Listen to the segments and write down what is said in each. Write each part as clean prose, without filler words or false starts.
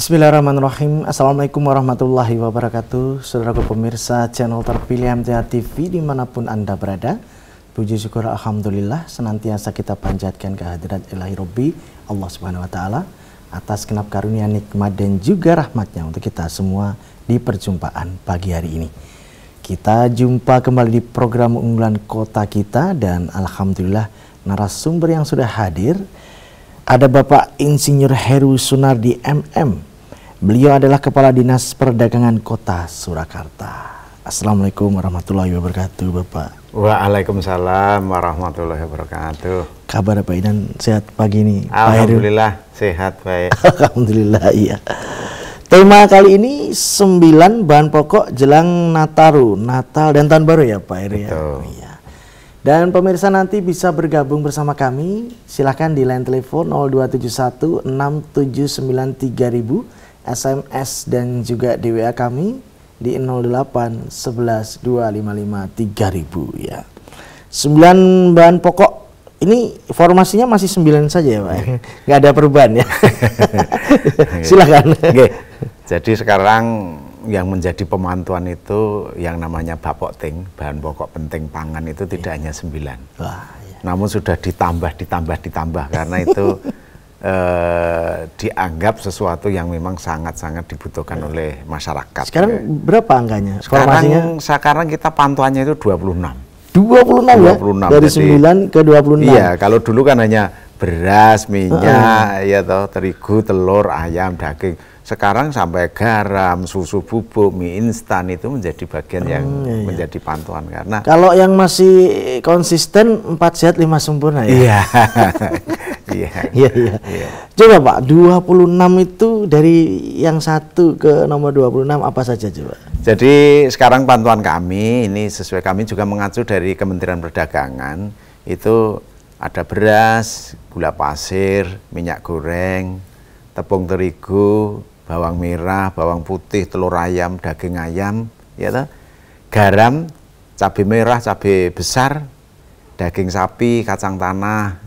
Bismillahirrahmanirrahim. Assalamualaikum warahmatullahi wabarakatuh. Saudaraku pemirsa channel terpilih MTA TV dimanapun Anda berada, puji syukur alhamdulillah senantiasa kita panjatkan kehadirat Ilahi Robbi Allah Subhanahu wa taala atas genap karunia, nikmat dan juga rahmatnya untuk kita semua di perjumpaan pagi hari ini. Kita jumpa kembali di program unggulan kota kita dan alhamdulillah narasumber yang sudah hadir ada Bapak Insinyur Heru Sunardi MM. Beliau adalah Kepala Dinas Perdagangan Kota Surakarta. Assalamualaikum warahmatullahi wabarakatuh, Bapak. Waalaikumsalam warahmatullahi wabarakatuh. Kabar Pak Idan sehat pagi ini? Alhamdulillah sehat baik. Alhamdulillah iya. Tema kali ini 9 bahan pokok jelang Nataru, Natal dan Tahun Baru ya Pak Heru ya. Iya. Dan pemirsa nanti bisa bergabung bersama kami. Silahkan di line telepon 0271 679 3000, SMS dan juga di WA kami di 08 11 255 3000 ya. 9 bahan pokok ini formasinya masih 9 saja ya Pak. Nggak ada perubahan ya. Silakan. Oke. Jadi sekarang yang menjadi pemantauan itu yang namanya Bapokting, bahan pokok penting pangan itu tidak hanya 9. Wah, ya. Namun sudah ditambah karena itu dianggap sesuatu yang memang sangat-sangat dibutuhkan oleh masyarakat. Sekarang berapa angkanya? Sekarang kita pantauannya itu 26. 26 ya? 26. Dari Jadi, 9 ke 26. Iya, kalau dulu kan hanya beras, minyak, ya toh, terigu, telur, ayam, daging. Sekarang sampai garam, susu bubuk, mie instan itu menjadi bagian yang menjadi pantauan karena kalau yang masih konsisten 4 sehat 5 sempurna ya. Iya. Iya. Coba Pak, 26 itu dari yang 1 ke nomor 26 apa saja coba? Jadi sekarang pantauan kami ini sesuai, kami juga mengacu dari Kementerian Perdagangan, itu ada beras, gula pasir, minyak goreng, tepung terigu, bawang merah, bawang putih, telur ayam, daging ayam, ya toh, garam, cabai merah, cabai besar, daging sapi, kacang tanah,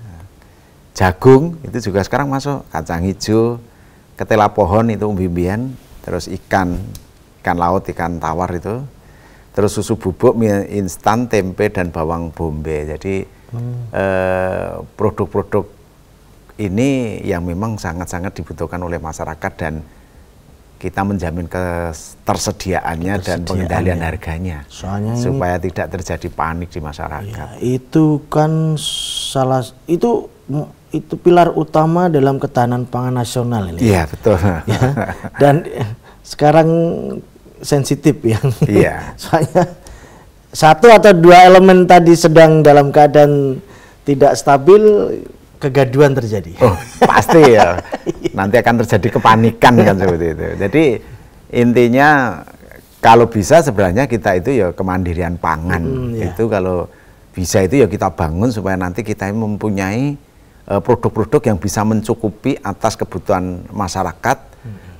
jagung itu juga sekarang masuk, kacang hijau, ketela pohon itu umbi-umbian, terus ikan laut, ikan tawar itu, terus susu bubuk, mie instan, tempe dan bawang bombay. Jadi produk-produk ini yang memang sangat-sangat dibutuhkan oleh masyarakat dan kita menjamin ketersediaannya dan pengendalian harganya. Soalnya supaya tidak terjadi panik di masyarakat. Ya, itu kan itu pilar utama dalam ketahanan pangan nasional ini. Iya, betul. Ya, dan sekarang sensitif ya. Iya. Soalnya 1 atau 2 elemen tadi sedang dalam keadaan tidak stabil, kegaduhan terjadi. Oh, pasti ya. Nanti akan terjadi kepanikan kan seperti itu. Jadi intinya kalau bisa sebenarnya kita itu ya kemandirian pangan. Itu kalau bisa itu ya kita bangun supaya nanti kita mempunyai produk-produk yang bisa mencukupi atas kebutuhan masyarakat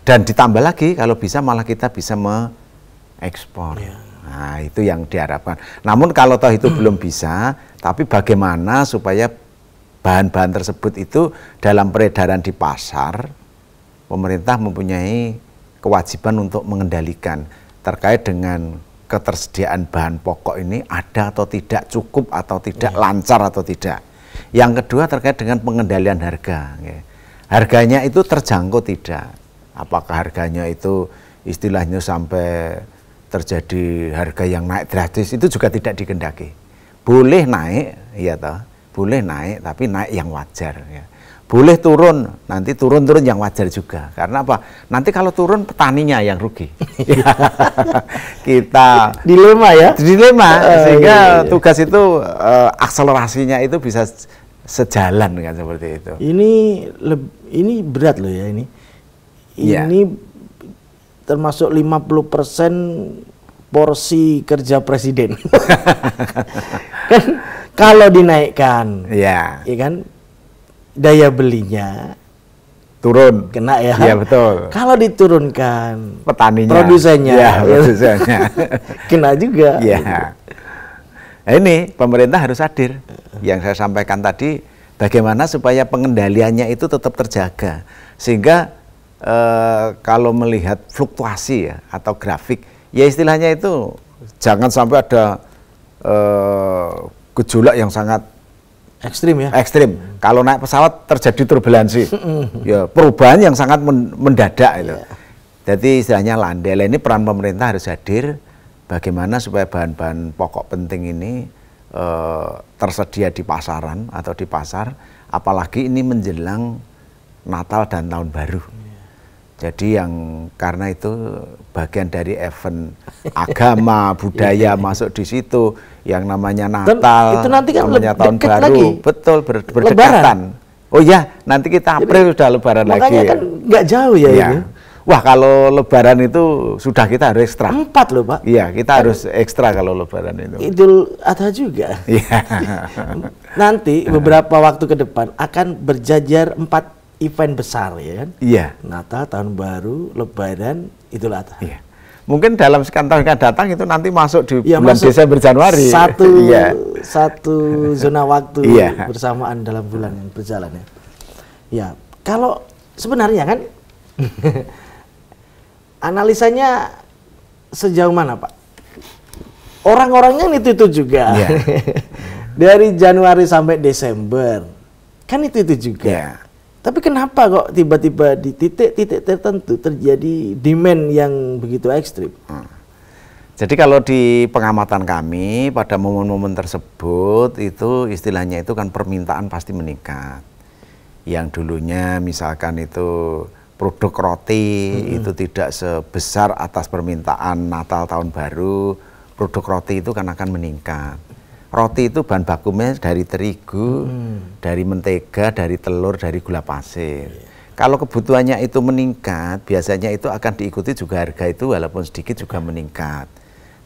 dan ditambah lagi kalau bisa malah kita bisa mengekspor. Nah, itu yang diharapkan. Namun kalau toh itu belum bisa, tapi bagaimana supaya bahan-bahan tersebut itu dalam peredaran di pasar, pemerintah mempunyai kewajiban untuk mengendalikan terkait dengan ketersediaan bahan pokok ini ada atau tidak, cukup atau tidak, lancar atau tidak. Yang kedua terkait dengan pengendalian harga. Harganya itu terjangkau tidak? Apakah harganya itu istilahnya sampai terjadi harga yang naik drastis, itu juga tidak dikehendaki. Boleh naik, ya toh. Boleh naik, tapi naik yang wajar. Ya. Boleh turun, nanti turun-turun yang wajar juga. Karena apa? Nanti kalau turun petaninya yang rugi. Kita dilema ya? Dilema, sehingga tugas itu akselerasinya itu bisa sejalan kan seperti itu. Ini berat loh ya ini. Ini termasuk 50% porsi kerja presiden. Kan kalau dinaikkan, ya kan, daya belinya turun, kena ya. Iya betul. Kalau diturunkan, petaninya, produsennya, kena juga. Ya. Nah, ini pemerintah harus hadir. Yang saya sampaikan tadi, bagaimana supaya pengendaliannya itu tetap terjaga, sehingga kalau melihat fluktuasi ya atau grafik, ya istilahnya itu jangan sampai ada gejolak yang sangat ekstrim ya. Ekstrim. Kalau naik pesawat terjadi turbulensi, ya perubahan yang sangat mendadak itu. Jadi istilahnya landai. Ini peran pemerintah harus hadir. Bagaimana supaya bahan-bahan pokok penting ini tersedia di pasaran atau di pasar, apalagi ini menjelang Natal dan Tahun Baru. Jadi yang karena itu bagian dari event agama, budaya masuk di situ, yang namanya Natal, itu nanti kan namanya Tahun Baru, lagi. betul berdekatan. Oh ya, nanti kita April sudah Lebaran makanya lagi. Makanya kan nggak jauh ya, ya. ini. Wah, kalau Lebaran itu sudah kita harus ekstra. 4 loh Pak. Iya, kita harus ekstra kalau Lebaran itu. Idul Adha juga. Iya. Nanti beberapa waktu ke depan akan berjajar 4 event besar ya kan? Iya. Natal, Tahun Baru, Lebaran, Idul Adha. Iya. Mungkin dalam sekian tahun yang datang itu nanti masuk di ya, bulan masuk Desember Januari. Satu zona waktu bersamaan dalam bulan yang berjalan ya. Ya, kalau sebenarnya kan analisanya sejauh mana Pak? Orang-orangnya itu juga. Yeah. Dari Januari sampai Desember kan itu juga. Yeah. Tapi kenapa kok tiba-tiba di titik-titik tertentu terjadi demand yang begitu ekstrim? Jadi kalau di pengamatan kami pada momen-momen tersebut itu istilahnya itu kan permintaan pasti meningkat. Yang dulunya misalkan itu produk roti itu tidak sebesar atas permintaan Natal Tahun Baru, produk roti itu kan akan meningkat. Roti itu bahan bakunya dari terigu, dari mentega, dari telur, dari gula pasir. Kalau kebutuhannya itu meningkat, biasanya itu akan diikuti juga harga itu walaupun sedikit juga meningkat.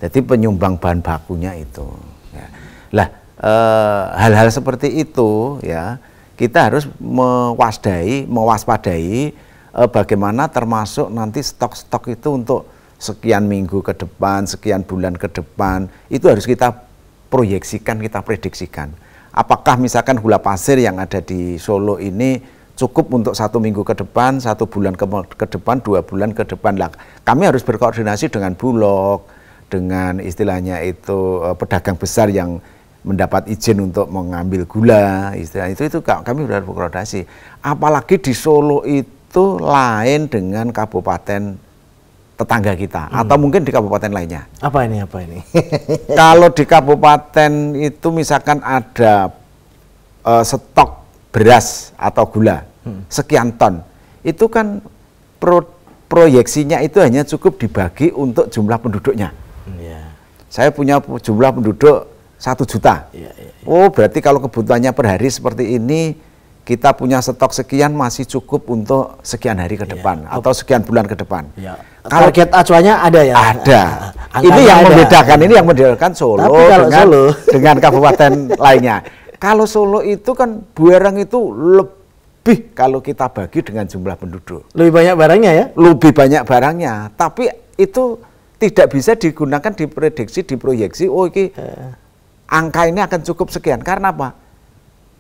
Jadi penyumbang bahan bakunya itu. Ya. Lah, hal-hal seperti itu ya kita harus mewaspadai bagaimana termasuk nanti stok-stok itu untuk sekian minggu ke depan, sekian bulan ke depan, itu harus kita proyeksikan, kita prediksikan. Apakah misalkan gula pasir yang ada di Solo ini cukup untuk 1 minggu ke depan, 1 bulan ke depan, 2 bulan ke depan. Lah, kami harus berkoordinasi dengan Bulog, dengan istilahnya itu pedagang besar yang mendapat izin untuk mengambil gula, istilah itu kami sudah berkoordinasi. Apalagi di Solo itu lain dengan kabupaten tetangga kita atau mungkin di kabupaten lainnya. Apa ini? Kalau di kabupaten itu misalkan ada stok beras atau gula sekian ton, itu kan proyeksinya itu hanya cukup dibagi untuk jumlah penduduknya. Saya punya jumlah penduduk 1 juta. Oh, berarti kalau kebutuhannya per hari seperti ini, kita punya stok sekian masih cukup untuk sekian hari ke depan atau sekian bulan ke depan. Kalau target acuannya ada ya? Ada. Ini yang membedakan Solo dengan kabupaten lainnya. Kalau Solo itu kan barang itu lebih kalau kita bagi dengan jumlah penduduk. Lebih banyak barangnya ya? Lebih banyak barangnya, tapi itu tidak bisa digunakan diprediksi, diproyeksi, oh ini angka ini akan cukup sekian. Karena apa?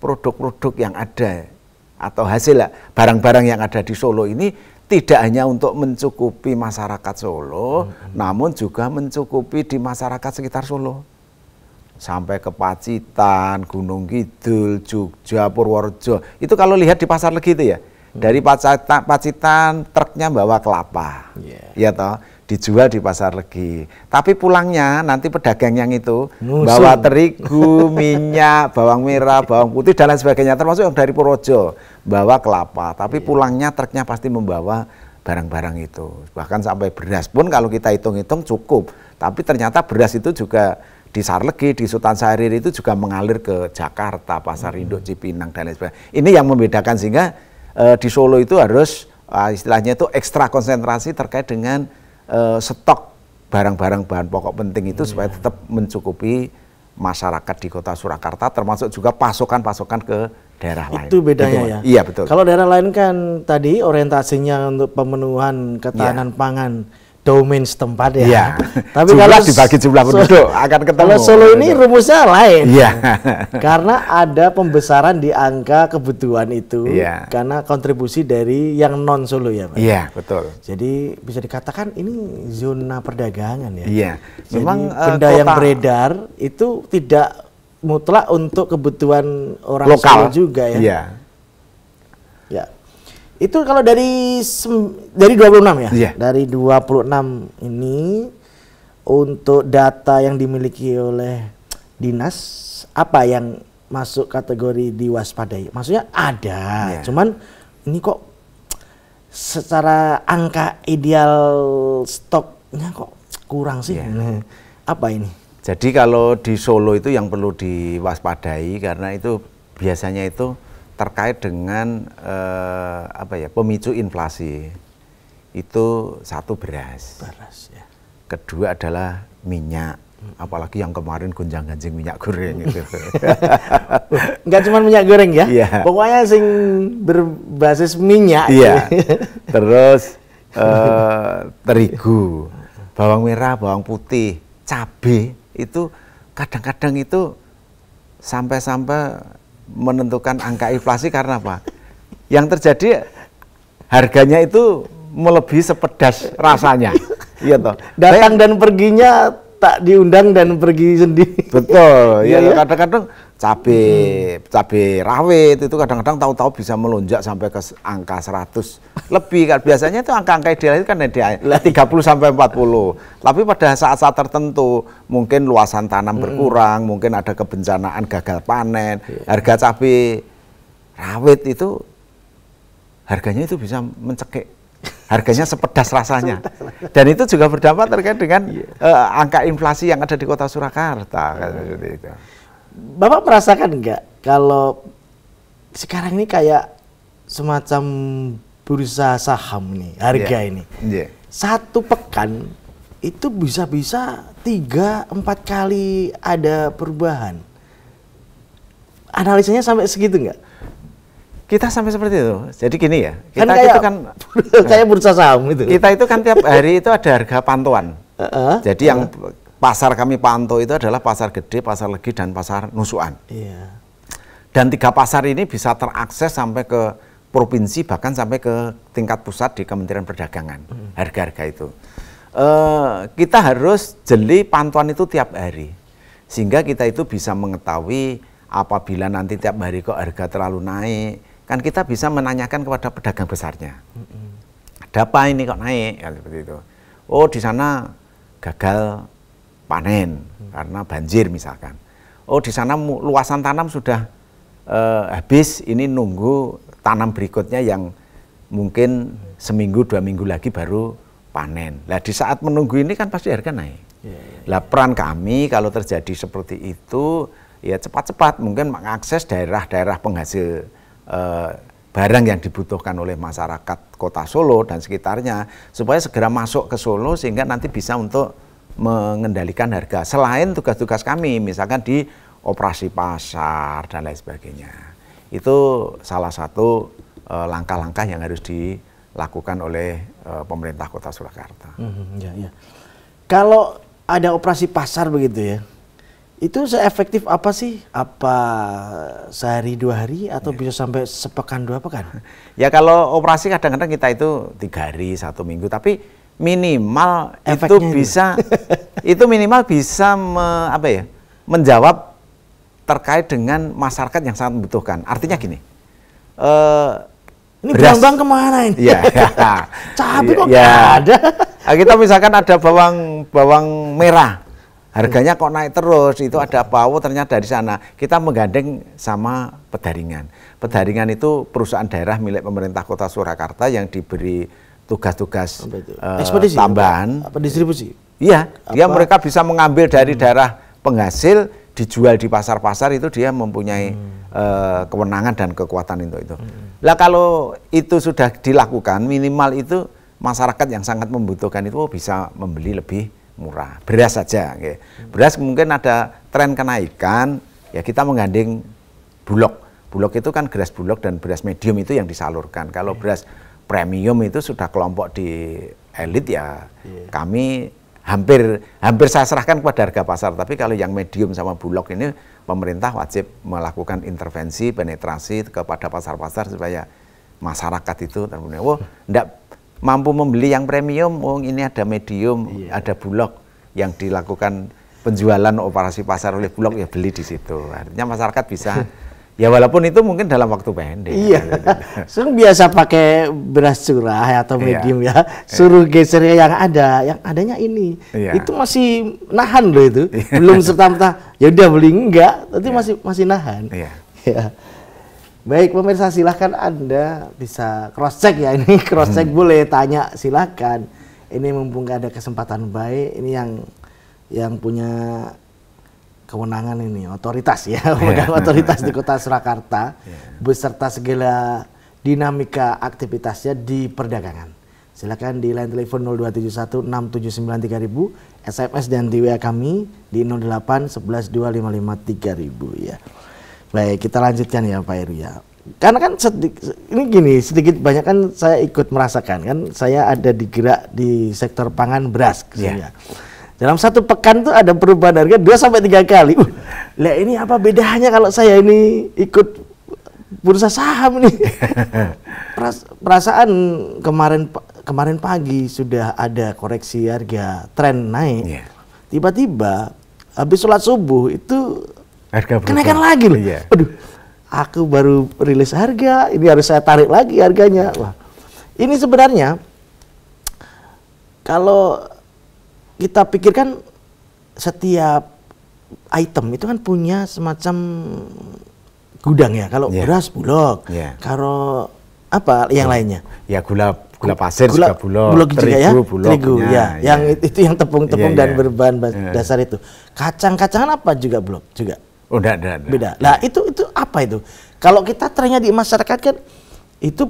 Produk-produk yang ada atau hasil barang-barang yang ada di Solo ini tidak hanya untuk mencukupi masyarakat Solo, namun juga mencukupi di masyarakat sekitar Solo. Sampai ke Pacitan, Gunung Kidul, Jogja, Purworejo. Itu kalau lihat di Pasar Legi itu ya. Dari Pacitan truknya bawa kelapa. Ya toh, dijual di Pasar Legi. Tapi pulangnya nanti pedagang yang itu bawa terigu, minyak, bawang merah, bawang putih dan lain sebagainya, termasuk yang dari Purworejo bawa kelapa. Tapi pulangnya truknya pasti membawa barang-barang itu. Bahkan sampai beras pun kalau kita hitung-hitung cukup. Tapi ternyata beras itu juga di Sarlegi, di Sultan Syahrir itu juga mengalir ke Jakarta, Pasar Induk, Cipinang dan lain sebagainya. Ini yang membedakan sehingga di Solo itu harus istilahnya itu ekstra konsentrasi terkait dengan stok barang-barang bahan pokok penting itu supaya tetap mencukupi masyarakat di Kota Surakarta, termasuk juga pasokan-pasokan ke daerah lain. Itu bedanya ya? Iya betul. Kalau daerah lain kan tadi orientasinya untuk pemenuhan ketahanan pangan domain setempat ya. Iya. Tapi jumlah kalau dibagi jumlah penduduk akan ketemu. Kalau Solo ini rumusnya lain. Iya. Karena ada pembesaran di angka kebutuhan itu. Iya. Karena kontribusi dari yang non Solo ya, Pak. Iya, betul. Jadi bisa dikatakan ini zona perdagangan ya. Iya. Jadi Memang benda yang beredar itu tidak mutlak untuk kebutuhan orang lokal Solo juga ya. Iya. Ya. Itu kalau dari 26 ya? Iya. Dari 26 ini untuk data yang dimiliki oleh dinas, apa yang masuk kategori diwaspadai? Maksudnya ada, cuman ini kok secara angka ideal stoknya kok kurang sih. Nah, apa ini? Jadi kalau di Solo itu yang perlu diwaspadai karena itu biasanya itu terkait dengan pemicu inflasi. Itu satu beras. Ya. Kedua adalah minyak. Apalagi yang kemarin gonjang-ganjing minyak goreng itu. Enggak cuma minyak goreng ya. Yeah. Pokoknya sing berbasis minyak. Iya. Terus terigu, bawang merah, bawang putih, cabai itu kadang-kadang itu sampai menentukan angka inflasi karena apa? Yang terjadi harganya itu melebihi sepedas rasanya. Iya toh. Datang dan perginya tak diundang dan pergi sendiri. Betul. Ya, kadang-kadang cabai rawit itu kadang-kadang tahu-tahu bisa melonjak sampai ke angka 100 lebih kan. Biasanya itu angka-angka ideal itu kan di 30 sampai 40. Tapi pada saat-saat tertentu mungkin luasan tanam berkurang, mungkin ada kebencanaan gagal panen, harga cabai rawit itu harganya itu bisa mencekik. Harganya sepedas rasanya. Dan itu juga berdampak terkait dengan angka inflasi yang ada di Kota Surakarta. Itu. Bapak merasakan enggak kalau sekarang ini kayak semacam bursa saham nih, harga ini. Satu pekan itu bisa-bisa 3-4 kali ada perubahan. Analisanya sampai segitu enggak? Kita sampai seperti itu. Jadi gini ya, kita kan itu kan kayak bursa saham itu. Kita itu kan tiap hari itu ada harga pantauan. Jadi yang pasar kami pantau itu adalah pasar gede, pasar legi, dan pasar nusukan. Iya. Dan 3 pasar ini bisa terakses sampai ke provinsi, bahkan sampai ke tingkat pusat di Kementerian Perdagangan. Harga-harga itu. Kita harus jeli pantauan itu tiap hari. Sehingga kita itu bisa mengetahui apabila nanti tiap hari kok harga terlalu naik, kan kita bisa menanyakan kepada pedagang besarnya. Ada apa ini kok naik? Ya, seperti itu. Oh, di sana gagal panen karena banjir misalkan. Oh, di sana luasan tanam sudah habis, ini nunggu tanam berikutnya yang mungkin seminggu 2 minggu lagi baru panen. Nah, di saat menunggu ini kan pasti harga naik. Lah, peran kami kalau terjadi seperti itu ya cepat-cepat mungkin mengakses daerah-daerah penghasil barang yang dibutuhkan oleh masyarakat Kota Solo dan sekitarnya supaya segera masuk ke Solo sehingga nanti bisa untuk mengendalikan harga. Selain tugas-tugas kami misalkan di operasi pasar dan lain sebagainya. Itu salah satu langkah-langkah yang harus dilakukan oleh pemerintah Kota Surakarta. Ya. Kalau ada operasi pasar begitu ya, itu seefektif apa sih? Apa sehari 2 hari atau bisa sampai sepekan 2 pekan? Ya kalau operasi kadang-kadang kita itu 3 hari 1 minggu, tapi minimal efeknya itu bisa itu minimal bisa menjawab terkait dengan masyarakat yang sangat membutuhkan. Artinya gini, ini bang kemana ini? Ya, cabai kok nggak ada. Kita misalkan ada bawang merah. Harganya kok naik terus, itu ada apa? Oh, ternyata dari sana. Kita menggandeng sama Pedaringan. Pedaringan itu perusahaan daerah milik pemerintah Kota Surakarta yang diberi tugas-tugas tambahan. Apa distribusi? Iya, mereka bisa mengambil dari daerah penghasil, dijual di pasar-pasar, itu dia mempunyai kewenangan dan kekuatan untuk itu. Lah kalau itu sudah dilakukan, minimal itu masyarakat yang sangat membutuhkan itu bisa membeli lebih murah. Beras saja, okay. Beras mungkin ada tren kenaikan, ya kita menggandeng Bulog. Bulog itu kan beras Bulog dan beras medium itu yang disalurkan. Kalau beras premium itu sudah kelompok di elit ya kami hampir saya serahkan kepada harga pasar. Tapi kalau yang medium sama bulog ini pemerintah wajib melakukan intervensi penetrasi kepada pasar-pasar supaya masyarakat itu enggak mampu membeli yang premium, ini ada medium, ada bulog yang dilakukan penjualan operasi pasar oleh bulog ya beli di situ. Artinya masyarakat bisa ya walaupun itu mungkin dalam waktu pendek. Iya. Sekarang biasa pakai beras curah atau medium ya. Suruh geser yang ada, yang adanya ini. Itu masih nahan loh itu. Belum serta-merta ya udah beli enggak, tapi masih nahan. Ya. Baik pemirsa, silahkan Anda bisa cross check ya, ini cross check boleh tanya silahkan. Ini mumpung ada kesempatan baik, ini yang punya kewenangan ini otoritas ya, otoritas di Kota Surakarta beserta segala dinamika aktivitasnya di perdagangan. Silakan di line telepon 02716793.000, SMS dan di WA kami di 08112553.000 ya. Baik, kita lanjutkan ya Pak Heru ya. Karena kan ini gini, sedikit banyak kan saya ikut merasakan kan, saya ada digerak di sektor pangan beras ya. Dalam satu pekan tuh ada perubahan harga 2-3 kali. Lah ini apa bedanya kalau saya ini ikut bursa saham nih? Perasaan kemarin pagi sudah ada koreksi harga, tren naik. Tiba-tiba habis sholat subuh itu harga kenaikan lagi loh. Aduh, aku baru rilis harga, ini harus saya tarik lagi harganya. Wah, ini sebenarnya kalau kita pikirkan setiap item itu kan punya semacam gudang ya. Kalau beras bulog, kalau apa yang lainnya? Ya gula pasir juga bulog, terigu ya. Yang itu yang tepung-tepung dan berbahan dasar itu. Kacang-kacangan apa juga bulog juga? Oh, enggak. Beda. Nah, itu apa itu? Kalau kita trennya di masyarakat kan itu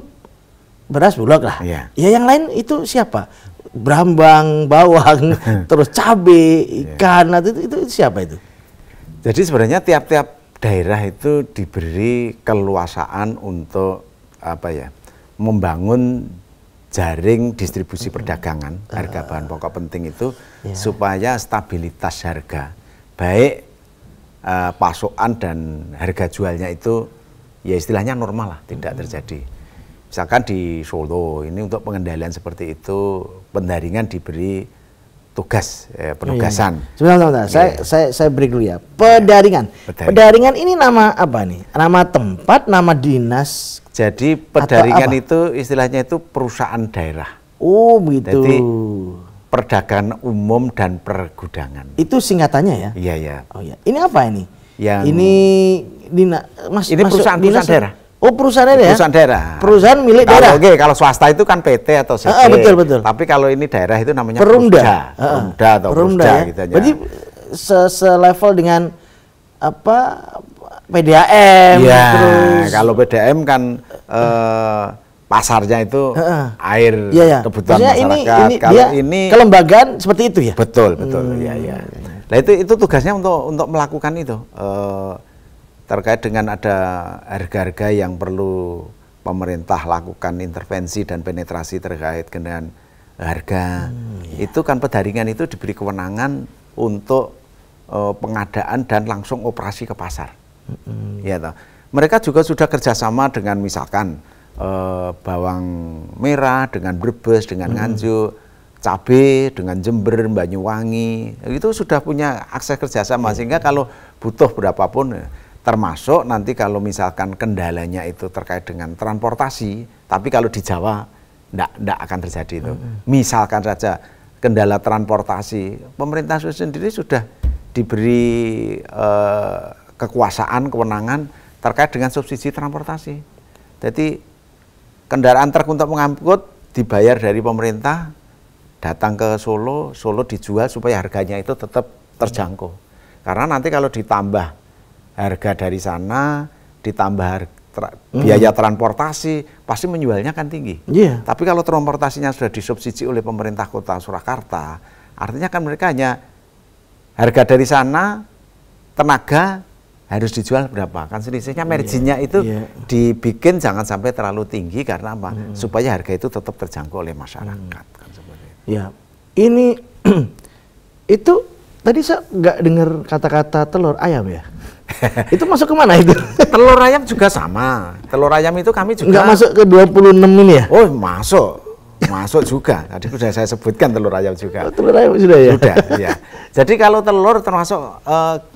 beras bulog lah. Ya yang lain itu siapa? Brambang, bawang, terus cabai, ikan, itu siapa itu? Jadi sebenarnya tiap-tiap daerah itu diberi keluasaan untuk membangun jaring distribusi perdagangan harga bahan pokok penting itu supaya stabilitas harga, baik pasokan dan harga jualnya itu ya istilahnya normal lah, tidak terjadi. Misalkan di Solo ini untuk pengendalian seperti itu pendaringan diberi tugas penugasan. Sebentar. Saya break dulu ya. Pedaringan ini nama apa nih? Nama tempat, nama dinas. Jadi pedaringan itu istilahnya itu perusahaan daerah. Oh begitu. Jadi perdagangan umum dan pergudangan. Itu singkatannya ya? Iya. Oh iya. Ini apa ini? Ini perusahaan daerah. Oh perusahaan daerah? Perusahaan daerah. Perusahaan milik daerah. Oke, kalau swasta itu kan PT atau CT. Betul. Tapi kalau ini daerah itu namanya Perumda. Perumda atau Perumda ya? Gitu. Jadi selevel dengan PDAM. Iya. Kalau PDAM kan pasarnya itu air kebutuhan masyarakat. Kalau ini kelembagaan seperti itu ya. Betul. Iya. Nah itu tugasnya untuk melakukan itu. Terkait dengan ada harga-harga yang perlu pemerintah lakukan intervensi dan penetrasi terkait dengan harga, itu kan pedaringan itu diberi kewenangan untuk pengadaan dan langsung operasi ke pasar. Ya, toh. Mereka juga sudah kerjasama dengan misalkan bawang merah, dengan Brebes, dengan Nganjuk, cabai dengan Jember, Banyuwangi, itu sudah punya akses kerjasama sehingga kalau butuh berapapun. Termasuk nanti kalau misalkan kendalanya itu terkait dengan transportasi, tapi kalau di Jawa enggak akan terjadi itu. Misalkan saja kendala transportasi, pemerintah sendiri sudah diberi kekuasaan, kewenangan terkait dengan subsidi transportasi. Jadi kendaraan truk untuk mengangkut dibayar dari pemerintah, datang ke Solo dijual supaya harganya itu tetap terjangkau. Karena nanti kalau ditambah harga dari sana ditambah biaya transportasi pasti menjualnya kan tinggi. Tapi kalau transportasinya sudah disubsidi oleh pemerintah Kota Surakarta, artinya kan mereka hanya harga dari sana, tenaga harus dijual berapa, kan selisihnya marginnya itu dibikin jangan sampai terlalu tinggi karena apa? Supaya harga itu tetap terjangkau oleh masyarakat. Kan seperti itu. Ya, ini itu tadi saya nggak dengar kata-kata telur ayam ya. Itu masuk ke mana itu? Telur ayam juga sama. Telur ayam itu kami juga Nggak masuk ke 26 ini ya? Oh, masuk juga. Tadi sudah saya sebutkan telur ayam juga. Oh, telur ayam sudah ya? Sudah, ya. Jadi kalau telur termasuk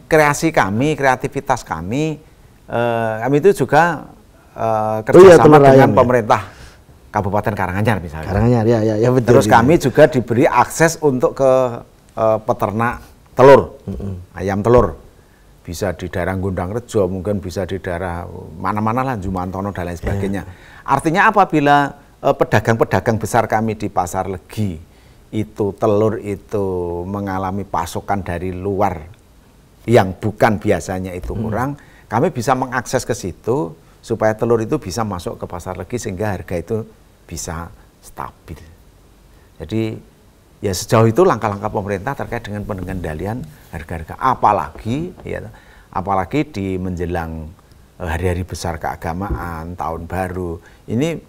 kreasi kami, kreativitas kami itu juga kerjasama dengan pemerintah Kabupaten Karanganyar misalnya. Karanganyar, ya betul. Terus kami juga diberi akses untuk ke peternak telur, ayam telur. Bisa di daerah Gondang Rejo, mungkin bisa di daerah mana-mana lah, Jumantono dan lain sebagainya. Artinya apabila pedagang-pedagang besar kami di Pasar Legi itu telur itu mengalami pasokan dari luar yang bukan biasanya itu kurang, kami bisa mengakses ke situ supaya telur itu bisa masuk ke Pasar Legi sehingga harga itu bisa stabil. Jadi ya sejauh itu langkah-langkah pemerintah terkait dengan pengendalian harga-harga, apalagi di menjelang hari-hari besar keagamaan, tahun baru, ini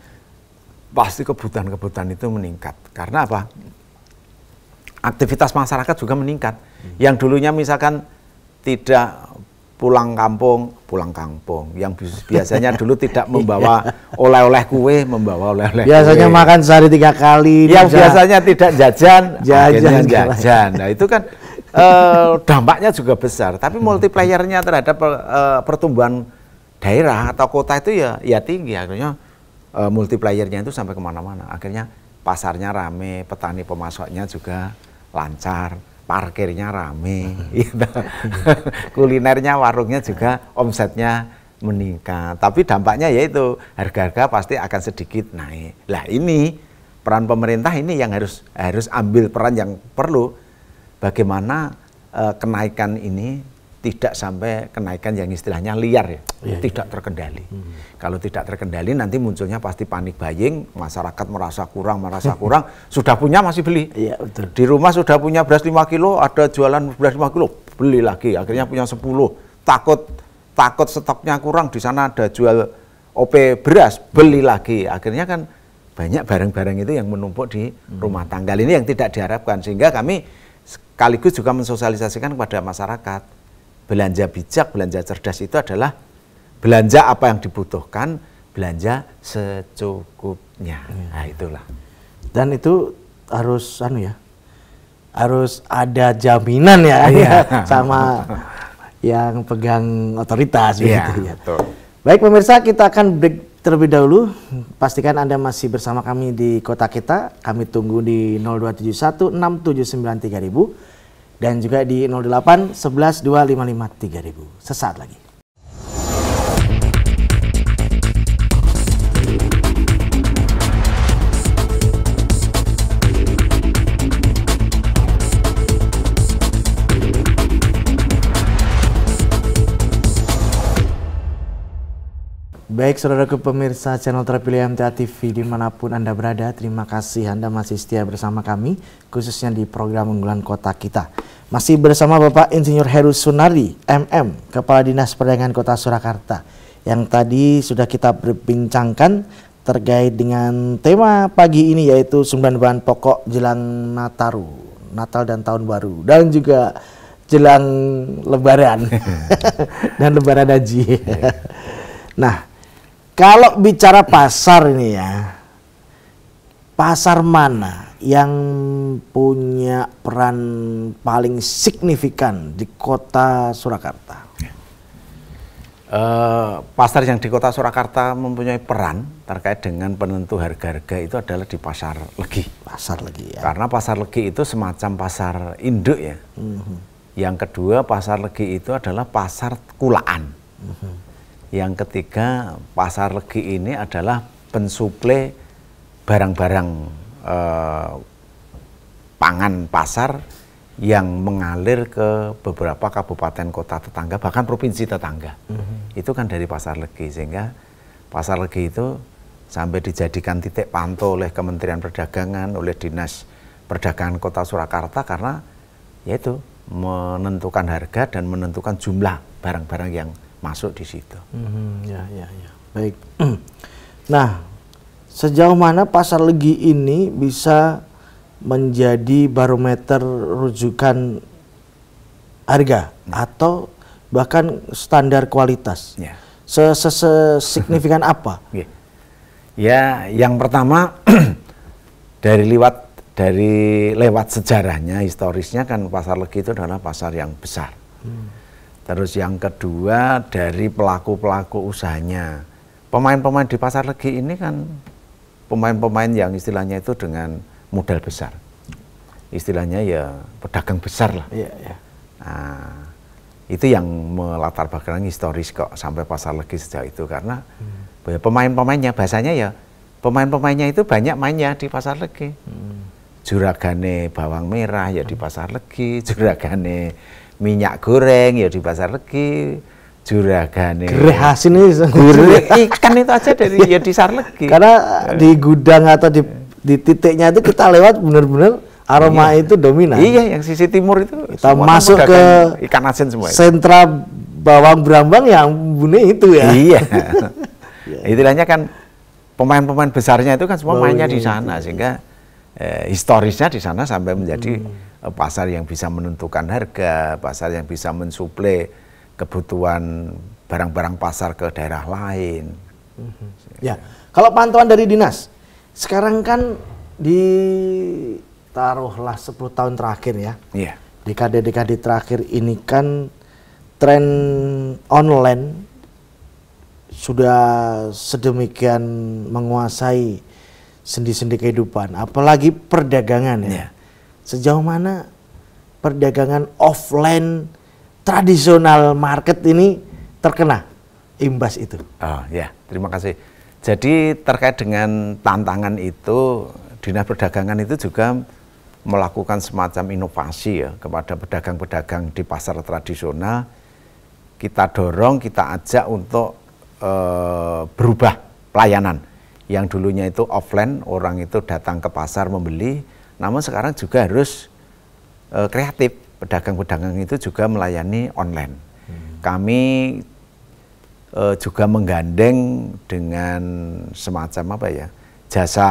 pasti kebutuhan-kebutuhan itu meningkat. Karena apa? Aktivitas masyarakat juga meningkat. Yang dulunya misalkan tidak pulang kampung. Yang biasanya dulu tidak membawa oleh-oleh kue, membawa oleh-oleh biasanya kue. Makan sehari 3 kali. Yang biasanya tidak jajan. Nah itu kan dampaknya juga besar. Tapi multiplayernya terhadap pertumbuhan daerah atau kota itu ya tinggi. Akhirnya multiplayernya itu sampai kemana-mana. Akhirnya pasarnya rame, petani pemasoknya juga lancar, parkirnya rame, kulinernya, warungnya juga omsetnya meningkat. Tapi dampaknya yaitu harga-harga pasti akan sedikit naik. Lah ini peran pemerintah ini yang harus ambil peran yang perlu. Bagaimana kenaikan ini tidak sampai kenaikan yang istilahnya liar tidak terkendali. Kalau tidak terkendali nanti munculnya pasti panik buying, masyarakat merasa kurang, sudah punya masih beli. Iya, betul. Di rumah sudah punya beras 5 kilo, ada jualan beras 5 kilo, beli lagi, akhirnya punya 10. Takut stoknya kurang, di sana ada jual OP beras, beli lagi. Akhirnya kan banyak barang-barang itu yang menumpuk di rumah tangga. Ini yang tidak diharapkan, sehingga kami sekaligus juga mensosialisasikan kepada masyarakat. Belanja bijak, belanja cerdas itu adalah belanja apa yang dibutuhkan, belanja secukupnya. Nah itulah. Dan itu harus harus ada jaminan sama yang pegang otoritas gitu ya. Betul. Baik pemirsa, kita akan break terlebih dahulu. Pastikan Anda masih bersama kami di Kota Kita. Kami tunggu di 0271 679 3000. Dan juga di 08 11 255 3000. Sesaat lagi. Baik saudaraku pemirsa channel terpilih MTA TV dimanapun Anda berada, terima kasih Anda masih setia bersama kami, khususnya di program unggulan Kota Kita. Masih bersama Bapak Insinyur Heru Sunardi, MM, Kepala Dinas Perdagangan Kota Surakarta, yang tadi sudah kita berbincangkan terkait dengan tema pagi ini, yaitu 9 bahan pokok jelang Natal dan Tahun Baru, dan juga jelang Lebaran dan Lebaran Haji. Nah, kalau bicara pasar ini pasar mana yang punya peran paling signifikan di Kota Surakarta? Pasar yang di Kota Surakarta mempunyai peran terkait dengan penentu harga-harga itu adalah di Pasar Legi. Pasar Legi ya. Karena Pasar Legi itu semacam pasar induk ya. Yang kedua, Pasar Legi itu adalah pasar kulaan. Yang ketiga, Pasar Legi ini adalah pensuplai barang-barang pangan pasar yang mengalir ke beberapa kabupaten kota tetangga, bahkan provinsi tetangga. Itu kan dari Pasar Legi, sehingga Pasar Legi itu sampai dijadikan titik pantau oleh Kementerian Perdagangan, oleh Dinas Perdagangan Kota Surakarta, karena yaitu menentukan harga dan menentukan jumlah barang-barang yang masuk di situ. Ya. Baik. Nah, sejauh mana Pasar Legi ini bisa menjadi barometer rujukan harga atau bahkan standar kualitas. Ya. Signifikan apa? Ya, yang pertama dari lewat sejarahnya, historisnya kan Pasar Legi itu adalah pasar yang besar. Terus yang kedua dari pelaku-pelaku usahanya. Pemain-pemain di Pasar Legi ini kan pemain-pemain yang istilahnya itu dengan modal besar. Istilahnya ya pedagang besar lah. Nah, itu yang melatar belakang historis kok sampai Pasar Legi sejauh itu, karena pemain-pemainnya, bahasanya ya pemain-pemainnya itu banyak mainnya di Pasar Legi. Juragane bawang merah ya di Pasar Legi, juragane minyak goreng ya di Pasar Legi, juragane gereh hasil ini ikan itu aja dari ya di Pasar Legi. Karena di gudang atau di titiknya itu kita lewat benar-benar aroma itu dominan. Iya, yang sisi timur itu kita masuk ke ikan asin semua. Sentra bawang berambang yang bunyi itu ya. Iya. Istilahnya kan pemain-pemain besarnya itu kan semua mainnya di sana, sehingga historisnya di sana sampai menjadi pasar yang bisa menentukan harga, pasar yang bisa mensuplai kebutuhan barang-barang pasar ke daerah lain. Ya, kalau pantauan dari dinas, sekarang kan taruhlah 10 tahun terakhir ya. Iya. Dekade-dekade terakhir ini kan tren online sudah sedemikian menguasai sendi-sendi kehidupan, apalagi perdagangan ya. Sejauh mana perdagangan offline tradisional market ini terkena imbas itu? Oh ya, terima kasih. Jadi terkait dengan tantangan itu, Dinas Perdagangan itu juga melakukan semacam inovasi ya kepada pedagang-pedagang di pasar tradisional. Kita dorong, kita ajak untuk berubah pelayanan. Yang dulunya itu offline, orang itu datang ke pasar membeli, namun sekarang juga harus kreatif. Pedagang-pedagang itu juga melayani online. Kami juga menggandeng dengan semacam apa ya, jasa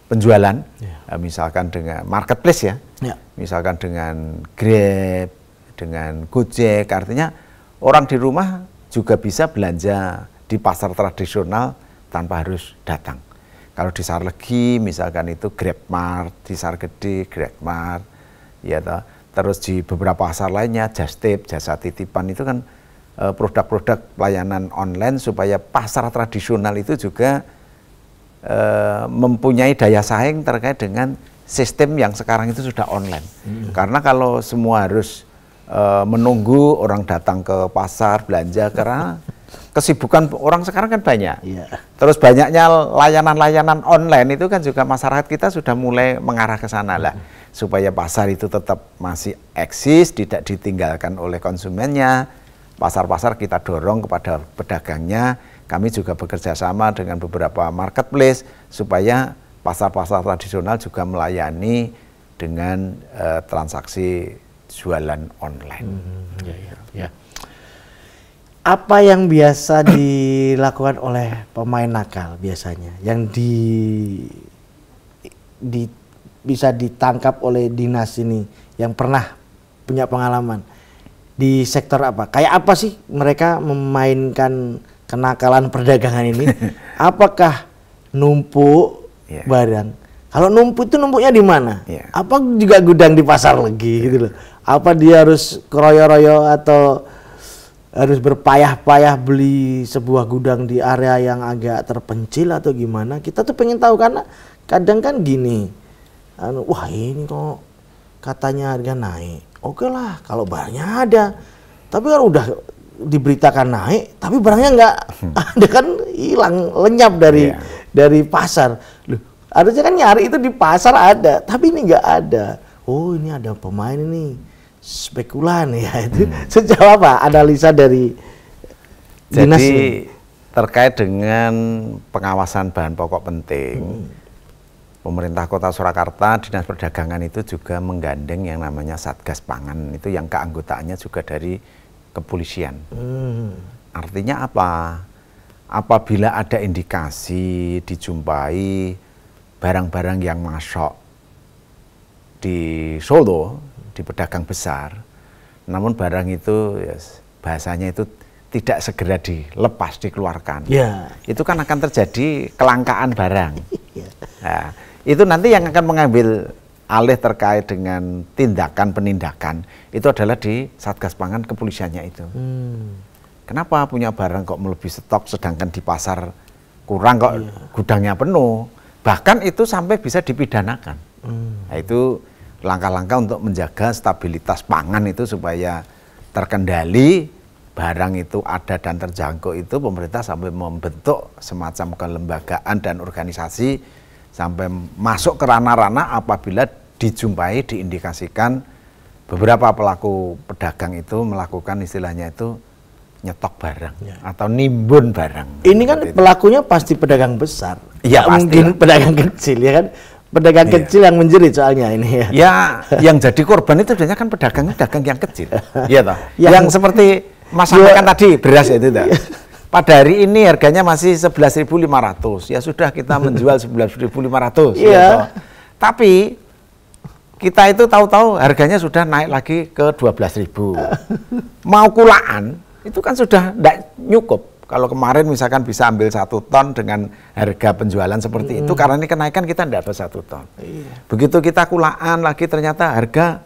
penjualan, misalkan dengan marketplace ya, misalkan dengan Grab, dengan Gojek, artinya orang di rumah juga bisa belanja di pasar tradisional tanpa harus datang. Kalau di Pasar Legi misalkan itu GrabMart, di Pasar Gede GrabMart, ya toh. Terus di beberapa pasar lainnya Just Tip, jasa titipan itu kan produk-produk pelayanan online supaya pasar tradisional itu juga mempunyai daya saing terkait dengan sistem yang sekarang itu sudah online. Karena kalau semua harus menunggu orang datang ke pasar belanja, karena kesibukan orang sekarang kan banyak. Terus banyaknya layanan-layanan online itu kan juga masyarakat kita sudah mulai mengarah ke sana lah, supaya pasar itu tetap masih eksis, tidak ditinggalkan oleh konsumennya. Pasar-pasar kita dorong kepada pedagangnya. Kami juga bekerja sama dengan beberapa marketplace supaya pasar-pasar tradisional juga melayani dengan transaksi jualan online. Apa yang biasa dilakukan oleh pemain nakal biasanya yang bisa ditangkap oleh dinas ini yang pernah punya pengalaman di sektor apa? Kayak apa sih mereka memainkan kenakalan perdagangan ini? Apakah numpuk barang? Kalau numpuk itu numpuknya di mana? Apa juga gudang di Pasar Legi gitu loh? Apa dia harus keroyo-royo atau harus berpayah-payah beli sebuah gudang di area yang agak terpencil atau gimana? Kita tuh pengen tahu, karena kadang kan gini, wah ini kok katanya harga naik, oke lah kalau barangnya ada, tapi kalau udah diberitakan naik tapi barangnya nggak ada, kan hilang, lenyap dari pasar. Loh, harusnya kan nyari itu di pasar ada, tapi ini nggak ada. Oh ini ada pemain ini spekulan ya itu. Sejauh apa analisa dari dinas jadi ini? Terkait dengan pengawasan bahan pokok penting, pemerintah Kota Surakarta, Dinas Perdagangan itu juga menggandeng yang namanya Satgas Pangan, itu yang keanggotaannya juga dari kepolisian. Artinya apa? Apabila ada indikasi dijumpai barang-barang yang masuk di Solo, di pedagang besar, namun barang itu ya, bahasanya itu tidak segera dilepas, dikeluarkan. Itu kan akan terjadi kelangkaan barang. Nah, itu nanti yang akan mengambil alih terkait dengan tindakan penindakan itu adalah di Satgas Pangan kepolisiannya itu. Kenapa punya barang kok melebihi stok sedangkan di pasar kurang kok gudangnya penuh? Bahkan itu sampai bisa dipidanakan. Nah, itu langkah-langkah untuk menjaga stabilitas pangan itu supaya terkendali, barang itu ada dan terjangkau itu pemerintah sampai membentuk semacam kelembagaan dan organisasi sampai masuk ke ranah-ranah apabila dijumpai, diindikasikan beberapa pelaku pedagang itu melakukan istilahnya itu nyetok barang atau nimbun barang. Ini kan pelakunya pasti pedagang besar. Ya, mungkin pedagang kecil ya kan. Pedagang kecil yang menjerit soalnya ini ya. Ya, yang jadi korban itu sebenarnya kan pedagang yang kecil. Iya toh. Yang seperti Mas sampaikan tadi beras itu toh. Pada hari ini harganya masih 11.500. Ya sudah kita menjual 11.500 ya. Tapi kita itu tahu-tahu harganya sudah naik lagi ke 12.000. Mau kulaan itu kan sudah tidak nyukup. Kalau kemarin misalkan bisa ambil 1 ton dengan harga penjualan seperti itu, karena ini kenaikan kita tidak dapat 1 ton. Begitu kita kulaan lagi ternyata harga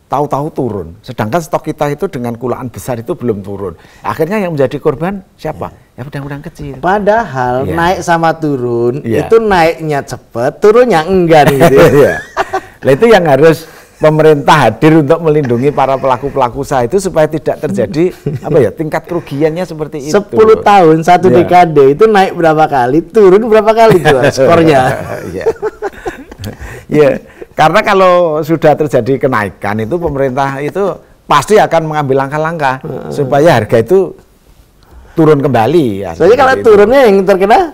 tahu-tahu turun. Sedangkan stok kita itu dengan kulaan besar itu belum turun. Akhirnya yang menjadi korban siapa? Ya pedang-pedang kecil. Padahal naik sama turun, itu naiknya cepat, turunnya enggak gitu. Nah, itu yang harus pemerintah hadir untuk melindungi para pelaku-pelaku usaha itu supaya tidak terjadi tingkat kerugiannya seperti itu. 10 tahun, 1 dekade itu naik berapa kali, turun berapa kali tuh skornya. Karena kalau sudah terjadi kenaikan itu pemerintah itu pasti akan mengambil langkah-langkah supaya harga itu turun kembali. Soalnya kalau turunnya yang terkena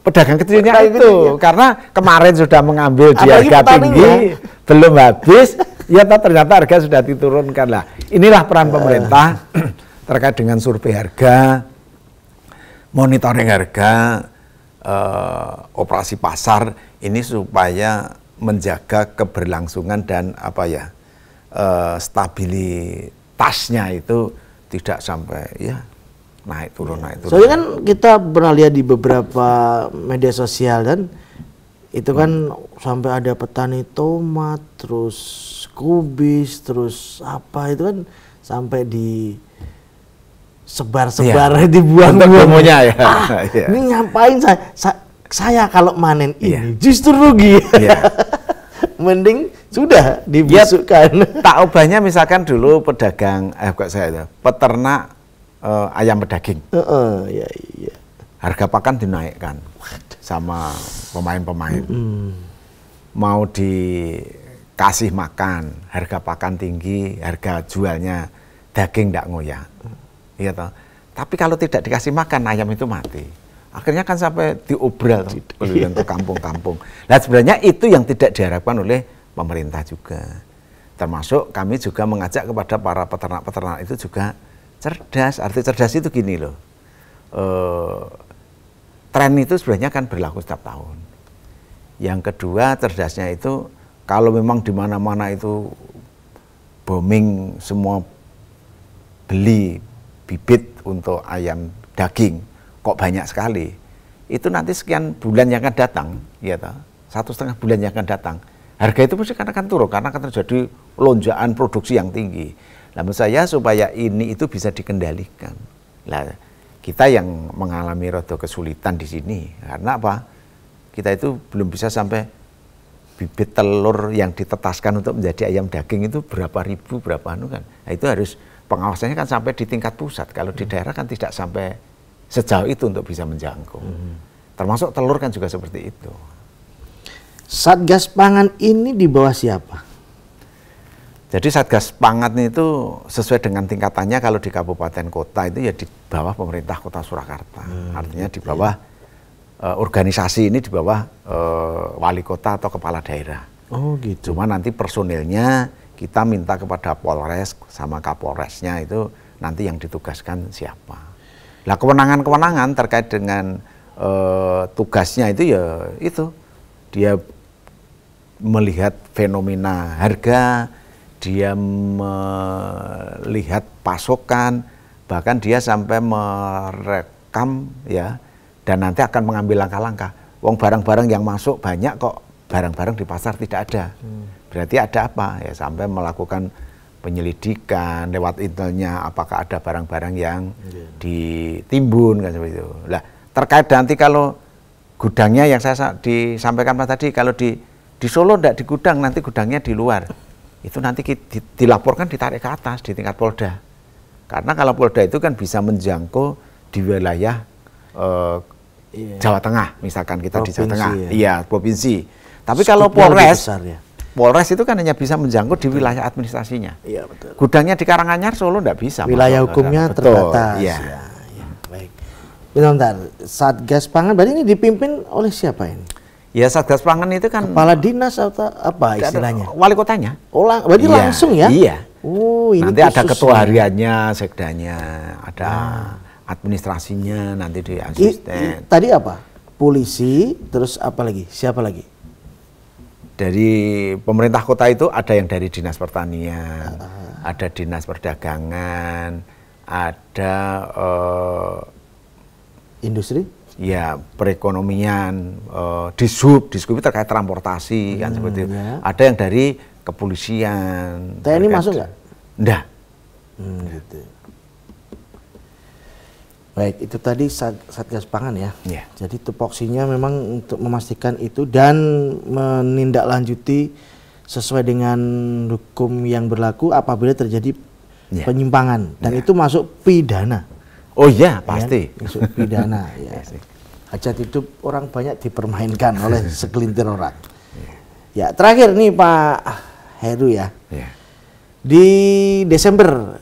pedagang kecilnya itu, karena kemarin sudah mengambil di harga tinggi, belum habis, ya ternyata harga sudah diturunkan lah. Inilah peran pemerintah terkait dengan survei harga, monitoring harga, operasi pasar ini supaya menjaga keberlangsungan dan stabilitasnya itu tidak sampai naik turun. Soalnya kan kita pernah lihat di beberapa media sosial dan itu kan sampai ada petani tomat, terus kubis, terus apa itu kan sampai di sebar-sebar dibuang semuanya ya. Ini ngapain saya kalau manen ini justru rugi. Mending sudah dibusukkan. Tak ubahnya misalkan dulu pedagang peternak ayam pedaging. Harga pakan dinaikkan sama pemain-pemain. Mau dikasih makan, harga pakan tinggi, harga jualnya daging tidak ngoyak. Iya toh. Tapi kalau tidak dikasih makan, ayam itu mati. Akhirnya kan sampai diobral ke kampung-kampung. Nah sebenarnya itu yang tidak diharapkan oleh pemerintah juga. Termasuk kami juga mengajak kepada para peternak-peternak itu juga cerdas. Arti cerdas itu gini loh, tren itu sebenarnya kan berlaku setiap tahun. Yang kedua cerdasnya itu kalau memang di mana-mana itu booming semua beli bibit untuk ayam daging kok banyak sekali, itu nanti sekian bulan yang akan datang, 1,5 bulan yang akan datang, harga itu pasti akan turun karena akan terjadi lonjakan produksi yang tinggi. Namun saya supaya ini itu bisa dikendalikan. Nah, kita yang mengalami rada kesulitan di sini karena apa? Kita itu belum bisa sampai bibit telur yang ditetaskan untuk menjadi ayam daging itu berapa ribu, berapa kan. Nah, itu harus pengawasannya kan sampai di tingkat pusat. Kalau di daerah kan tidak sampai sejauh itu untuk bisa menjangkau. Termasuk telur kan juga seperti itu. Satgas Pangan ini di bawah siapa? Jadi Satgas Pangan itu sesuai dengan tingkatannya kalau di kabupaten kota itu ya di bawah pemerintah Kota Surakarta. Artinya di bawah organisasi ini di bawah wali kota atau kepala daerah. Oh gitu. Cuma nanti personilnya kita minta kepada Polres sama Kapolresnya itu nanti yang ditugaskan siapa. Nah kewenangan-kewenangan terkait dengan tugasnya itu ya itu dia melihat fenomena harga, dia melihat pasokan, bahkan dia sampai merekam ya, dan nanti akan mengambil langkah-langkah. Wong barang-barang yang masuk banyak kok, barang-barang di pasar tidak ada. Berarti ada apa? Ya sampai melakukan penyelidikan lewat intelnya, apakah ada barang-barang yang ditimbun kan seperti itu. Lah terkait nanti kalau gudangnya yang saya disampaikan Pak tadi, kalau di Solo tidak di gudang, nanti gudangnya di luar. Itu nanti dilaporkan, ditarik ke atas di tingkat Polda. Karena kalau Polda itu kan bisa menjangkau di wilayah Jawa Tengah, misalkan kita provinsi, di Jawa Tengah, iya provinsi. Tapi kalau Polres, Polres itu kan hanya bisa menjangkau di wilayah administrasinya. Iya betul. Gudangnya di Karanganyar, Solo tidak bisa. Wilayah hukumnya terbatas. Iya. Ya, baik. Bentar, Satgas Pangan berarti ini dipimpin oleh siapa ini? Ya Satgas Pangan itu kan kepala dinas atau apa istilahnya? Wali kotanya. Oh, berarti iya, langsung ya? Iya. Oh, ini nanti ada ketua hariannya, sekdanya, ada administrasinya, nanti di asisten. Tadi apa? Polisi, terus apa lagi? Siapa lagi? Dari pemerintah kota itu ada yang dari dinas pertanian, ada dinas perdagangan, ada industri, ya perekonomian, dishub itu terkait transportasi kan seperti itu. Ya. Ada yang dari kepolisian. TNI masuk nggak? Enggak. Gitu. Baik, itu tadi Satgas Pangan ya. Yeah. Jadi tupoksinya memang untuk memastikan itu dan menindaklanjuti sesuai dengan hukum yang berlaku apabila terjadi penyimpangan dan itu masuk pidana. Oh iya, pasti. Ya, masuk pidana ya. Hajat hidup orang banyak dipermainkan oleh segelintir orang. Ya, terakhir nih Pak Heru ya. Yeah. Di Desember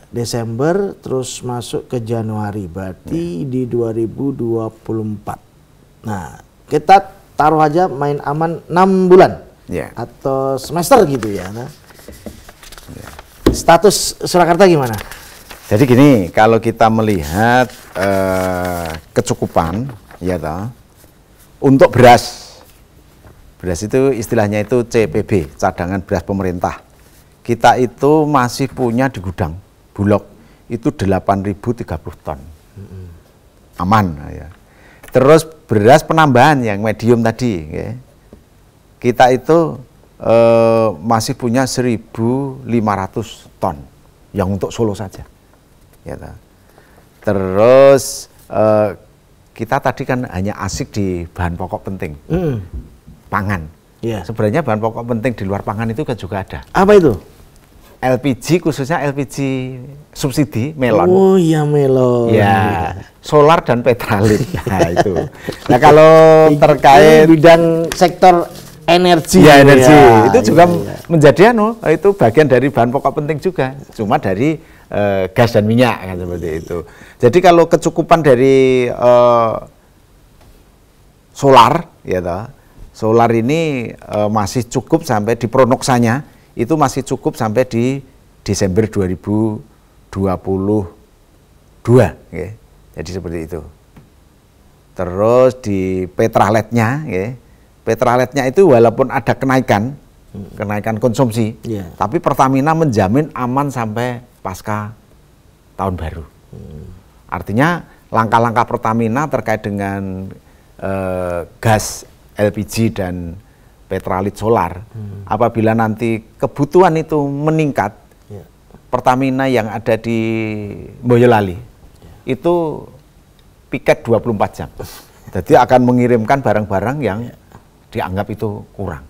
terus masuk ke Januari, berarti di 2024. Nah, kita taruh aja main aman 6 bulan atau semester gitu ya. Nah, status Surakarta gimana? Jadi gini, kalau kita melihat kecukupan, ya toh, untuk beras itu istilahnya itu CPB, cadangan beras pemerintah. Kita itu masih punya di gudang Bulog itu 8.030 ton, aman ya. Terus beras penambahan yang medium tadi, ya, kita itu masih punya 1.500 ton yang untuk Solo saja. Ya, terus kita tadi kan hanya asik di bahan pokok penting, pangan. Yeah. Sebenarnya bahan pokok penting di luar pangan itu kan juga ada. Apa itu? LPG, khususnya LPG subsidi melon. Oh iya melon. Ya, solar dan petralit. Nah itu. Nah kalau terkait bidang sektor energi. Ya energi itu juga menjadi itu bagian dari bahan pokok penting juga. Cuma dari gas dan minyak kan seperti itu. Jadi kalau kecukupan dari solar, ya toh, solar ini masih cukup sampai di pronoksanya itu masih cukup sampai di Desember 2022, ya. Jadi seperti itu. Terus di petraletnya, ya, petraletnya itu walaupun ada kenaikan konsumsi, tapi Pertamina menjamin aman sampai pasca tahun baru. Artinya langkah-langkah Pertamina terkait dengan gas LPG dan petralit solar, apabila nanti kebutuhan itu meningkat, Pertamina yang ada di Boyolali itu piket 24 jam. Jadi akan mengirimkan barang-barang yang dianggap itu kurang.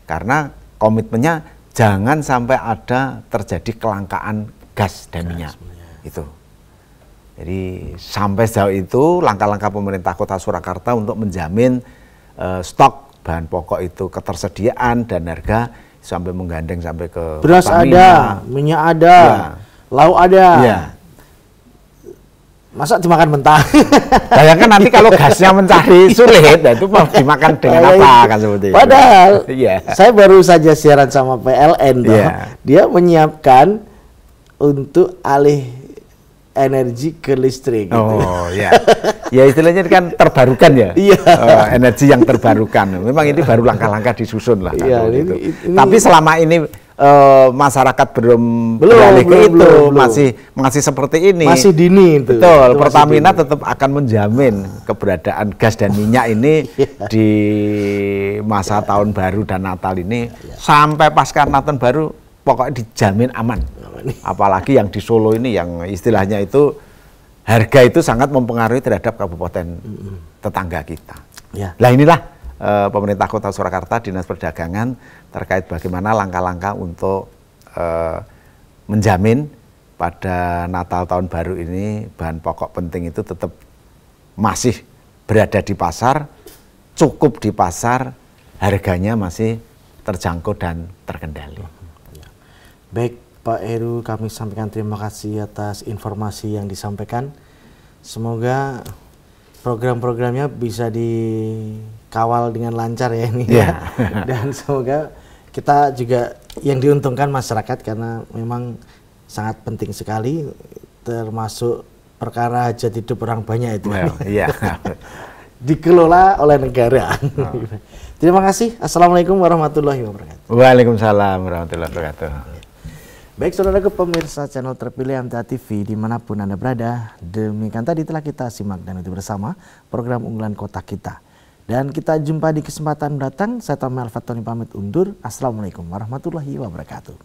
Karena komitmennya jangan sampai ada terjadi kelangkaan gas dan minyak. Itu. Jadi sampai sejauh itu langkah-langkah pemerintah Kota Surakarta untuk menjamin stok bahan pokok itu ketersediaan dan harga sampai menggandeng sampai ke beras Pertamina. Ada, minyak ada, lauk ada. Ya. Masa dimakan mentah? Bayangkan nanti kalau gasnya mencari sulit, nah itu mau dimakan dengan apa kan seperti itu. Padahal saya baru saja siaran sama PLN, dia menyiapkan untuk alih energi ke listrik. Gitu. Oh ya, Ya istilahnya kan terbarukan ya. Iya. Energi yang terbarukan. Memang ini baru langkah-langkah disusun lah. Iya, ini. Tapi selama ini masyarakat belum beralih ke itu, masih seperti ini. Masih dini itu. Betul. Itu Pertamina tetap akan menjamin keberadaan gas dan minyak ini di masa tahun baru dan Natal ini sampai pasca Natal baru pokoknya dijamin aman. Apalagi yang di Solo ini yang istilahnya itu harga itu sangat mempengaruhi terhadap kabupaten tetangga kita. Ya. Nah inilah pemerintah Kota Surakarta, Dinas Perdagangan terkait bagaimana langkah-langkah untuk menjamin pada Natal tahun baru ini bahan pokok penting itu tetap masih berada di pasar, cukup di pasar, harganya masih terjangkau dan terkendali. Baik Pak Heru, kami sampaikan terima kasih atas informasi yang disampaikan. Semoga program-programnya bisa dikawal dengan lancar ya ini. Yeah. Dan semoga kita juga yang diuntungkan masyarakat karena memang sangat penting sekali, termasuk perkara hajat hidup orang banyak itu. Well, yeah. Dikelola oleh negara. Terima kasih. Assalamualaikum warahmatullahi wabarakatuh. Waalaikumsalam warahmatullahi wabarakatuh. Baik saudaraku pemirsa channel terpilih MTA TV dimanapun Anda berada, demikian tadi telah kita simak dan itu bersama program unggulan kota kita. Dan kita jumpa di kesempatan mendatang. Saya Tommy Al-Fatoni pamit undur. Assalamualaikum warahmatullahi wabarakatuh.